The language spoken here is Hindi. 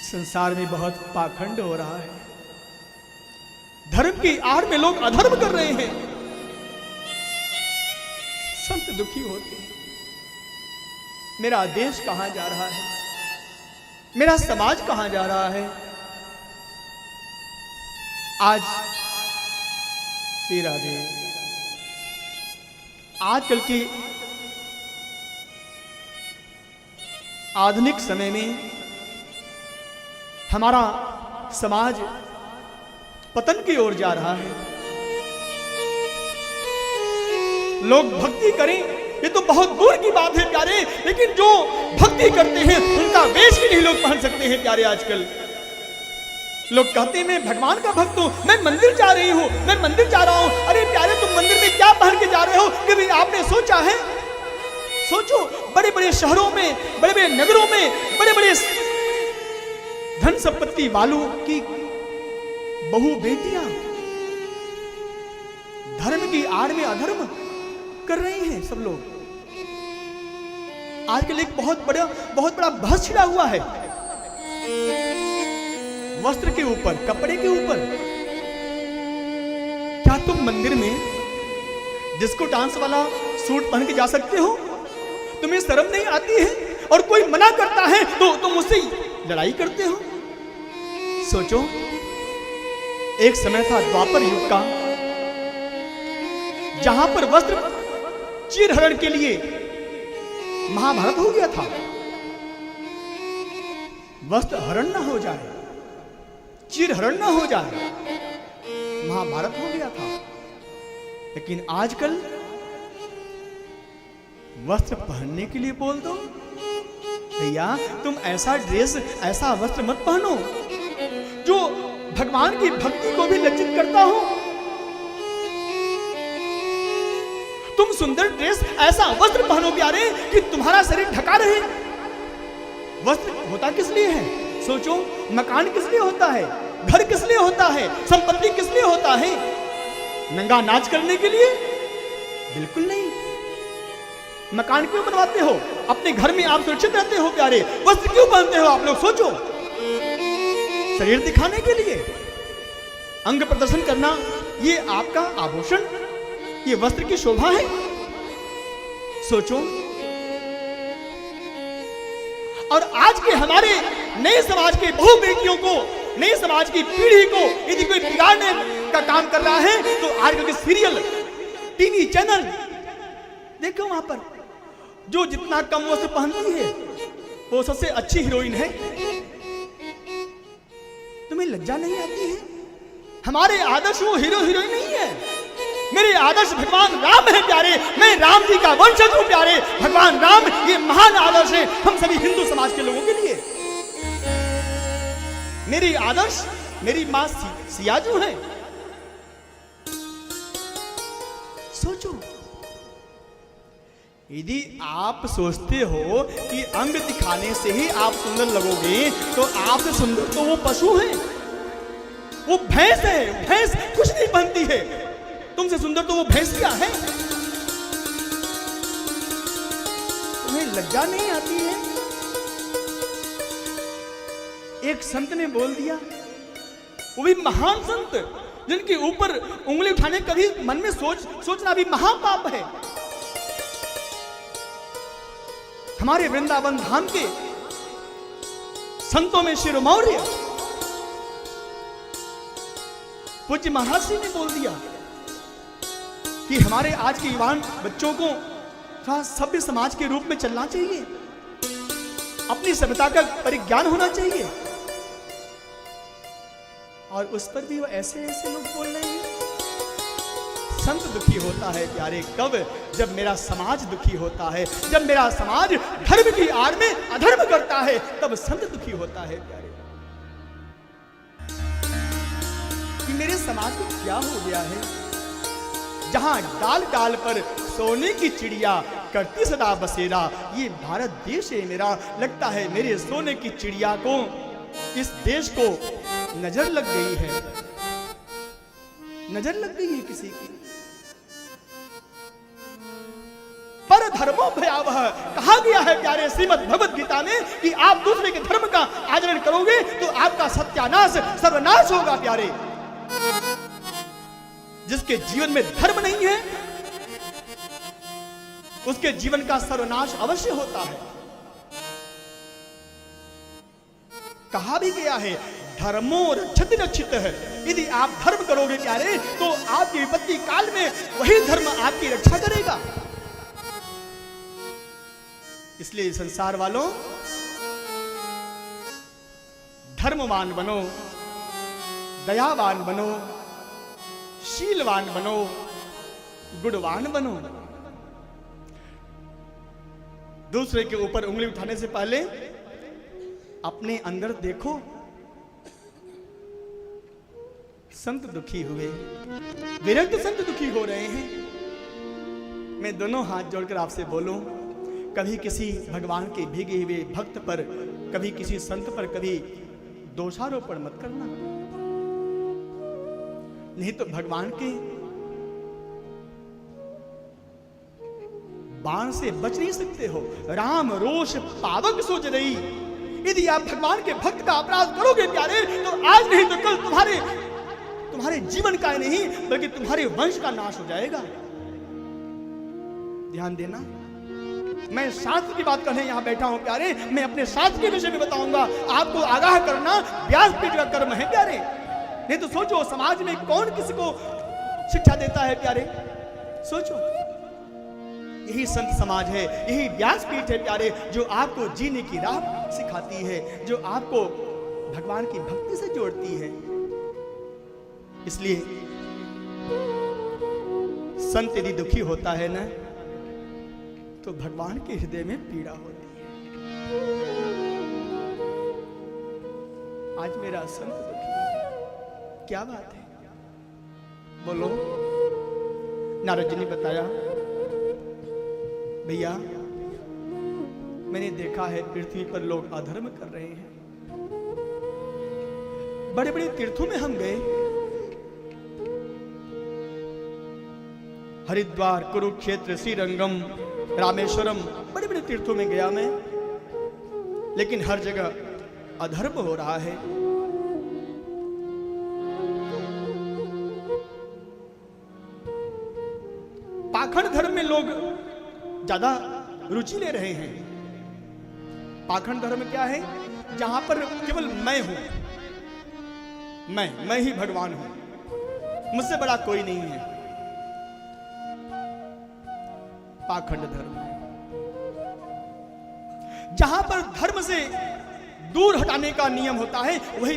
संसार में बहुत पाखंड हो रहा है। धर्म की आड़ में लोग अधर्म कर रहे हैं। संत दुखी होते हैं। मेरा देश कहां जा रहा है? मेरा समाज कहां जा रहा है? आज श्री राधे, आजकल की आधुनिक समय में हमारा समाज पतन की ओर जा रहा है। लोग भक्ति करें ये तो बहुत दूर की बात है प्यारे, लेकिन जो भक्ति करते हैं उनका वेश भी नहीं लोग पहन सकते हैं प्यारे। आजकल लोग कहते हैं मैं भगवान का भक्त हूं, मैं मंदिर जा रही हूं, मैं मंदिर जा रहा हूं। अरे प्यारे, तुम मंदिर में क्या पहन के जा रहे हो? कभी आपने सोचा है? सोचो, बड़े बड़े शहरों में, बड़े बड़े नगरों में, बड़े बड़े धन संपत्ति वालों की बहु बेटियां धर्म की आड़ में अधर्म कर रहे हैं सब लोग। आजकल एक बहुत बड़ा बहस छिड़ा हुआ है वस्त्र के ऊपर, कपड़े के ऊपर। क्या तुम मंदिर में डिस्को डांस वाला सूट पहन के जा सकते हो? तुम्हें शर्म नहीं आती है? और कोई मना करता है तो तुम उससे लड़ाई करते हो। सोचो, एक समय था द्वापर युग का, जहां पर वस्त्र चीरहरण के लिए महाभारत हो गया था। वस्त्र हरण ना हो जाए, चीरहरण ना हो जाए, महाभारत हो गया था। लेकिन आजकल वस्त्र पहनने के लिए बोल दो, भैया तुम ऐसा ड्रेस, ऐसा वस्त्र मत पहनो जो भगवान की भक्ति को भी लज्जित करता हो। तुम सुंदर ड्रेस, ऐसा वस्त्र पहनो प्यारे कि तुम्हारा शरीर ढका रहे। वस्त्र होता किस लिए है? सोचो, मकान किस लिए होता है? घर किस लिए होता है? संपत्ति किस लिए होता है? नंगा नाच करने के लिए? बिल्कुल नहीं। मकान क्यों बनवाते हो? अपने घर में आप सुरक्षित रहते हो प्यारे। वस्त्र क्यों पहनते हो आप लोग? सोचो, शरीर दिखाने के लिए, अंग प्रदर्शन करना, ये आपका आभूषण, ये वस्त्र की शोभा है। सोचो, और आज के हमारे नए समाज के बहु बेटियों को, नए समाज की पीढ़ी को यदि कोई बिगाड़ने का काम कर रहा है तो आजकल के सीरियल, टीवी चैनल देखो, वहां पर जो जितना कम वस्त्र पहनती है वो सबसे अच्छी हीरोइन है। तुम्हें लज्जा नहीं आती है? हमारे आदर्श वो हीरो हीरोइन नहीं है। मेरे आदर्श भगवान राम है प्यारे। मैं राम जी का वंशज हूं प्यारे। भगवान राम ये महान आदर्श है हम सभी हिंदू समाज के लोगों के लिए। मेरी आदर्श, मेरी मां सियाजू है। सोचो, यदि आप सोचते हो कि अंग दिखाने से ही आप सुंदर लगोगे तो आपसे सुंदर तो वो पशु है, वो भैंस है। भैंस कुछ नहीं पहनती है, तुमसे सुंदर तो वो भैंस क्या है? तुम्हें लज्जा नहीं आती है? एक संत ने बोल दिया, वो भी महान संत, जिनके ऊपर उंगली उठाने कभी मन में सोचना भी महापाप है। हमारे वृंदावन धाम के संतों में शिरोमौर्य पूज्य महाराज जी ने बोल दिया कि हमारे आज के युवान बच्चों को थोड़ा सभ्य समाज के रूप में चलना चाहिए, अपनी सभ्यता का परिज्ञान होना चाहिए। और उस पर भी वो ऐसे ऐसे लोग बोल रहे हैं। संत दुखी होता है प्यारे कब? जब मेरा समाज दुखी होता है, जब मेरा समाज धर्म की आड़ में अधर्म करता है, तब संत दुखी होता है प्यारे। कि मेरे समाज को क्या हो गया है, जहां डाल डाल पर सोने की चिड़िया करती सदा बसेरा। ये भारत देश है मेरा, लगता है मेरे सोने की चिड़िया को, इस देश को नजर लग गई है, नजर लग गई है किसी की। पर धर्मो भयावह। कहा गया है प्यारे श्रीमद् भगवत गीता में कि आप दूसरे के धर्म का आचरण करोगे तो आपका सत्यानाश सर्वनाश होगा प्यारे। जिसके जीवन में धर्म नहीं है उसके जीवन का सर्वनाश अवश्य होता है। कहा भी गया है धर्मो रक्षति रक्षित है। यदि आप धर्म करोगे प्यारे तो आपकी विपत्ति काल में वही धर्म आपकी रक्षा करेगा। इसलिए संसार वालों धर्मवान बनो, दयावान बनो, शीलवान बनो, गुणवान बनो। दूसरे के ऊपर उंगली उठाने से पहले अपने अंदर देखो। संत दुखी हुए, विरक्त संत दुखी हो रहे हैं। मैं दोनों हाथ जोड़कर आपसे बोलूं, कभी किसी भगवान के भीगे हुए भक्त पर, कभी किसी संत पर कभी दोषारोपण मत करना, नहीं तो भगवान के बाण से बच नहीं सकते हो। राम रोष पावक सोच रही। यदि आप भगवान के भक्त का अपराध करोगे प्यारे तो आज नहीं तो कल तुम्हारे जीवन का नहीं बल्कि तुम्हारे वंश का नाश हो जाएगा। ध्यान देना, मैं शास्त्र की बात करने यहां बैठा हूं प्यारे। मैं अपने शास्त्र के विषय में बताऊंगा, आपको आगाह करना व्यासपीठ का कर्म है प्यारे। नहीं तो सोचो समाज में कौन किसी को शिक्षा देता है प्यारे, सोचो। यही संत समाज है, यही व्यासपीठ है प्यारे, जो आपको जीने की राह सिखाती है, जो आपको भगवान की भक्ति से जोड़ती है। इसलिए संत यदि दुखी होता है ना तो भगवान के हृदय में पीड़ा होती है। आज मेरा संत दुखी है, क्या बात है, बोलो। नारद जी ने बताया, भैया मैंने देखा है पृथ्वी पर लोग अधर्म कर रहे हैं। बड़े बड़े तीर्थों में हम गए, हरिद्वार, कुरुक्षेत्र, श्रीरंगम, रामेश्वरम, बड़े बड़े तीर्थों में गया मैं, लेकिन हर जगह अधर्म हो रहा है। पाखंड धर्म में लोग ज्यादा रुचि ले रहे हैं। पाखंड धर्म क्या है? जहां पर केवल मैं हूं, मैं ही भगवान हूं, मुझसे बड़ा कोई नहीं है। पाखंड धर्म जहां पर धर्म से दूर हटाने का नियम होता है वही